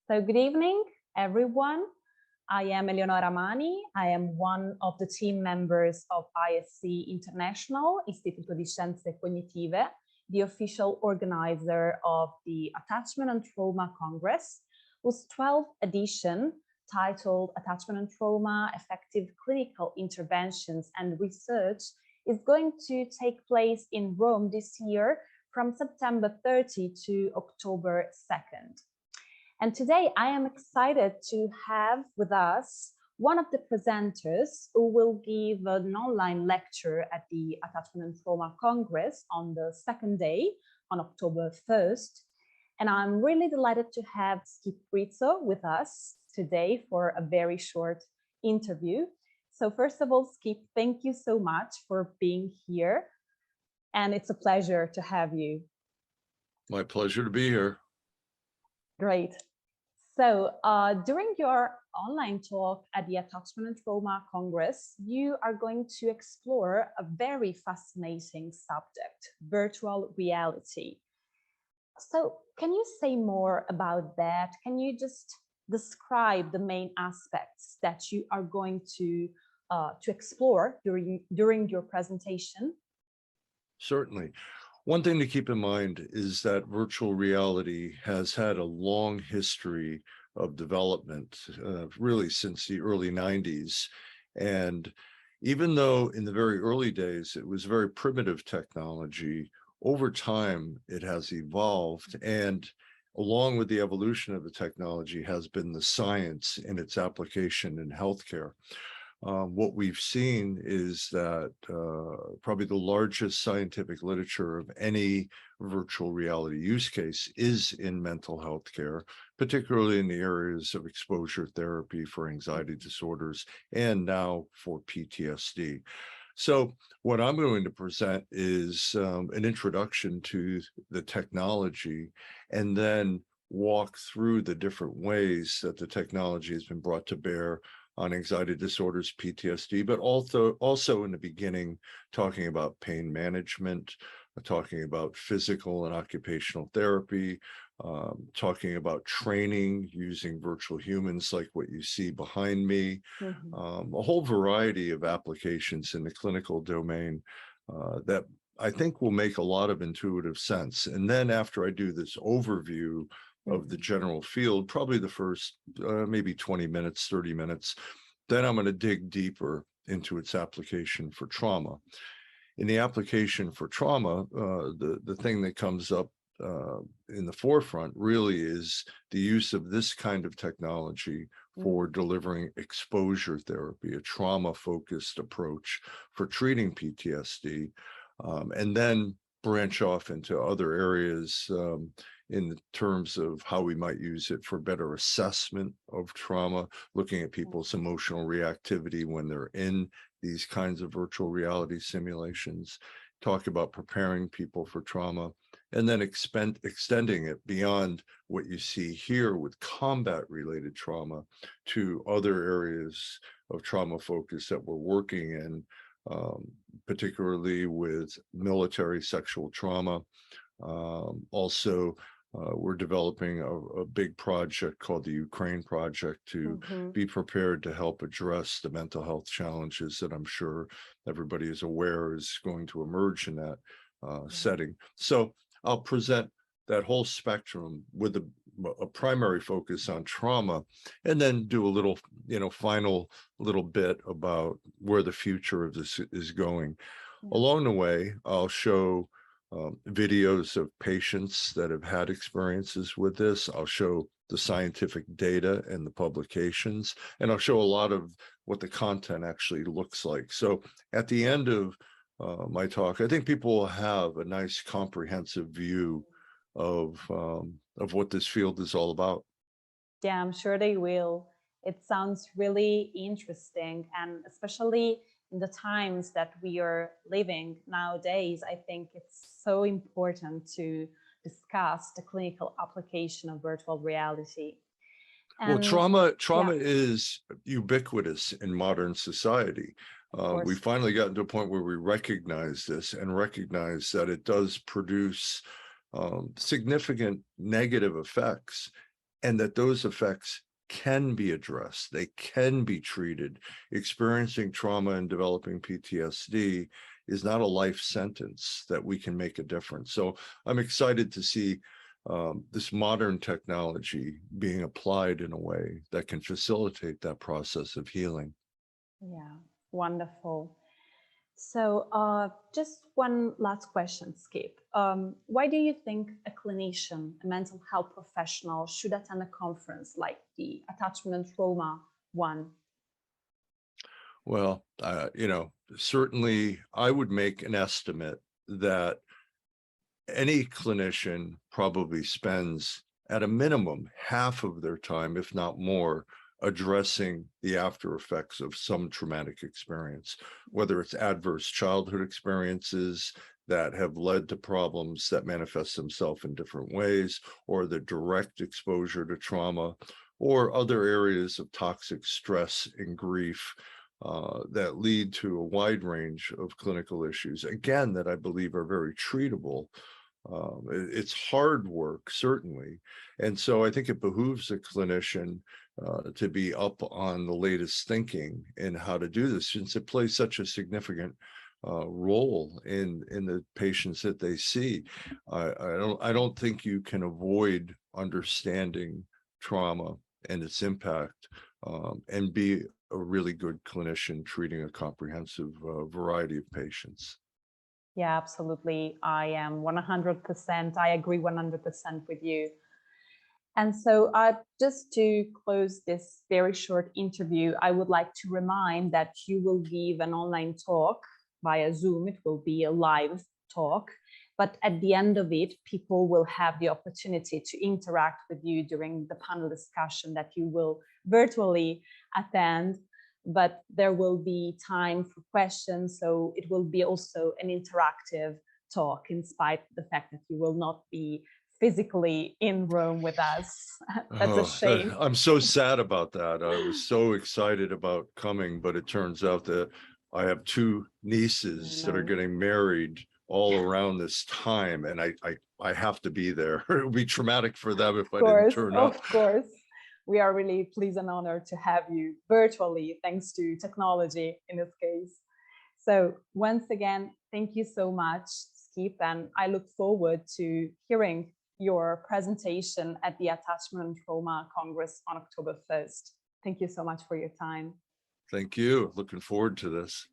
So good evening, everyone. I am Eleonora Mani. I am one of the team members of ISC International, Istituto di Scienze Cognitive, the official organizer of the Attachment and Trauma Congress, whose 12th edition, titled Attachment and Trauma, Effective Clinical Interventions and Research, is going to take place in Rome this year from September 30 to October 2nd. And today I am excited to have with us one of the presenters who will give an online lecture at the Attachment and Trauma Congress on the second day, on October 1st. And I'm really delighted to have Rizzo with us today for a very short interview. So first of all, Skip, thank you so much for being here. And it's a pleasure to have you. My pleasure to be here. Great. So during your online talk at the Attachment and Trauma Congress, you are going to explore a very fascinating subject, virtual reality. So can you say more about that? Can you just describe the main aspects that you are going to explore during your presentation? Certainly. One thing to keep in mind is that virtual reality has had a long history of development, really since the early 90s. And even though in the very early days, it was very primitive technology, over time, it has evolved. And along with the evolution of the technology has been the science in its application in healthcare. What we've seen is that probably the largest scientific literature of any virtual reality use case is in mental health care, particularly in the areas of exposure therapy for anxiety disorders and now for PTSD. So what I'm going to present is an introduction to the technology and then walk through the different ways that the technology has been brought to bear on anxiety disorders, PTSD, but also in the beginning, talking about pain management, talking about physical and occupational therapy, talking about training using virtual humans like what you see behind me, a whole variety of applications in the clinical domain that I think will make a lot of intuitive sense. And then after I do this overview of the general field, probably the first maybe 20 minutes, 30 minutes, then I'm going to dig deeper into its application for trauma. In the application for trauma, the thing that comes up in the forefront really is the use of this kind of technology for delivering exposure therapy, a trauma-focused approach for treating PTSD, and then branch off into other areas in terms of how we might use it for better assessment of trauma, looking at people's emotional reactivity when they're in these kinds of virtual reality simulations, talk about preparing people for trauma, and then extending it beyond what you see here with combat-related trauma to other areas of trauma focus that we're working in, particularly with military sexual trauma. Also, we're developing a big project called the Ukraine Project to be prepared to help address the mental health challenges that I'm sure everybody is aware is going to emerge in that setting. So I'll present that whole spectrum with a primary focus on trauma, and then do a little, final little bit about where the future of this is going. Along the way, I'll show videos of patients that have had experiences with this. I'll show the scientific data and the publications, and I'll show a lot of what the content actually looks like. So at the end of my talk, I think people will have a nice comprehensive view of what this field is all about. Yeah, I'm sure they will. It sounds really interesting, and especially in the times that we are living nowadays, I think it's so important to discuss the clinical application of virtual reality. And, well, trauma is ubiquitous in modern society. We finally gotten to a point where we recognize this and recognize that it does produce significant negative effects and that those effects can be addressed, they can be treated. Experiencing trauma and developing PTSD is not a life sentence, that we can make a difference. So I'm excited to see this modern technology being applied in a way that can facilitate that process of healing. Yeah, wonderful. So just one last question, Skip. Why do you think a clinician, a mental health professional, should attend a conference like the Attachment Roma one? Well, certainly I would make an estimate that any clinician probably spends at a minimum half of their time, if not more, addressing the after effects of some traumatic experience, whether it's adverse childhood experiences that have led to problems that manifest themselves in different ways, or the direct exposure to trauma, or other areas of toxic stress and grief that lead to a wide range of clinical issues, again, that I believe are very treatable. It's hard work, certainly. And so I think it behooves a clinician to be up on the latest thinking in how to do this, since it plays such a significant role in the patients that they see. I don't think you can avoid understanding trauma and its impact and be a really good clinician treating a comprehensive variety of patients. Yeah, absolutely. I am 100%. I agree 100% with you. And so just to close this very short interview, I would like to remind that you will give an online talk via Zoom. It will be a live talk. But at the end of it, people will have the opportunity to interact with you during the panel discussion that you will virtually attend. But there will be time for questions. So it will be also an interactive talk, in spite of the fact that you will not be physically in Rome with us. That's a shame. I'm so sad about that. I was so excited about coming, but it turns out that I have two nieces that are getting married all around this time, and I have to be there. It would be traumatic for them if I didn't turn up. Of course. We are really pleased and honored to have you virtually, thanks to technology in this case. So once again, thank you so much, Skip, and I look forward to hearing your presentation at the Attachment Roma Congress on October 1st. Thank you so much for your time. Thank you. Looking forward to this.